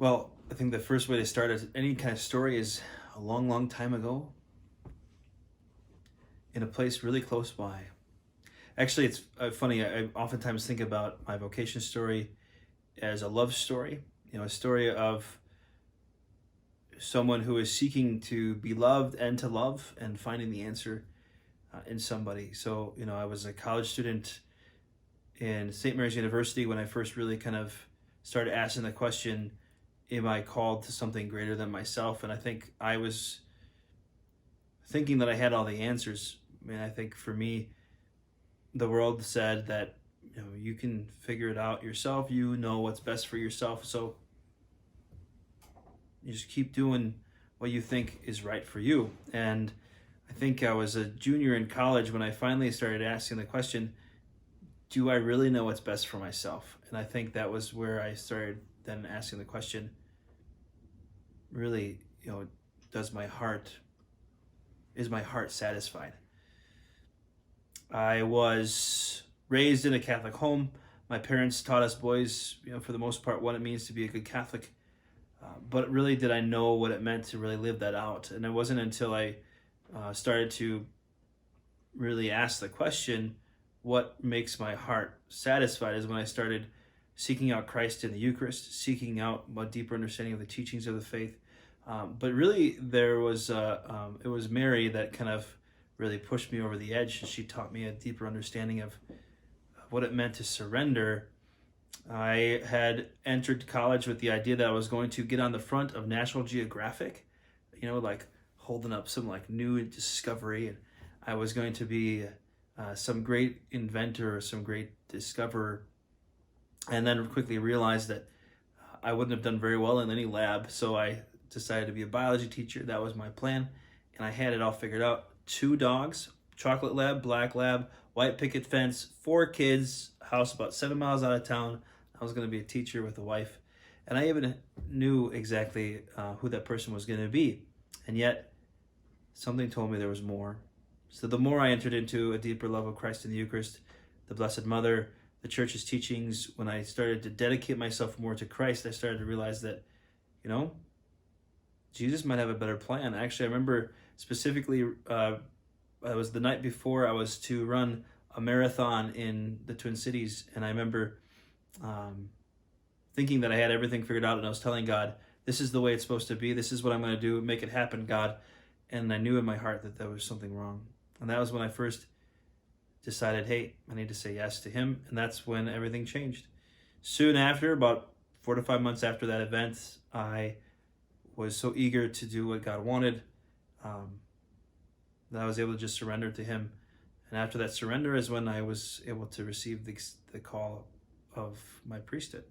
Well, I think the first way to start any kind of story is a long, long time ago in a place really close by. Actually, it's funny. I oftentimes think about my vocation story as a love story, a story of someone who is seeking to be loved and to love and finding the answer in somebody. So, I was a college student in St. Mary's University when I first really kind of started asking the question, am I called to something greater than myself? And I think I was thinking that I had all the answers. I think for me, the world said that you can figure it out yourself. You know what's best for yourself. So you just keep doing what you think is right for you. And I think I was a junior in college when I finally started asking the question, do I really know what's best for myself? And I think that was where I started then asking the question, really, is my heart satisfied? I was raised in a Catholic home. My parents taught us boys, for the most part, what it means to be a good Catholic. But really, did I know what it meant to really live that out? And it wasn't until I started to really ask the question, what makes my heart satisfied, is when I started seeking out Christ in the Eucharist, seeking out a deeper understanding of the teachings of the faith. But really, it was Mary that kind of really pushed me over the edge. She taught me a deeper understanding of what it meant to surrender. I had entered college with the idea that I was going to get on the front of National Geographic, like holding up some like new discovery, and I was going to be some great inventor or some great discoverer, and then quickly realized that I wouldn't have done very well in any lab, so I decided to be a biology teacher. That was my plan, and I had it all figured out. 2 dogs, chocolate lab, black lab, white picket fence, 4 kids, house about 7 miles out of town. I was going to be a teacher with a wife, and I even knew exactly who that person was going to be, and yet something told me there was more. So the more I entered into a deeper love of Christ in the Eucharist, the Blessed Mother, the Church's teachings, when I started to dedicate myself more to Christ, I started to realize that, Jesus might have a better plan. Actually, I remember specifically, it was the night before I was to run a marathon in the Twin Cities, and I remember thinking that I had everything figured out, and I was telling God, this is the way it's supposed to be, this is what I'm going to do, make it happen, God. And I knew in my heart that there was something wrong. And that was when I first decided, hey, I need to say yes to him, and that's when everything changed. Soon after, about 4 to 5 months after that event, I was so eager to do what God wanted that I was able to just surrender to him. And after that surrender is when I was able to receive the call of my priesthood.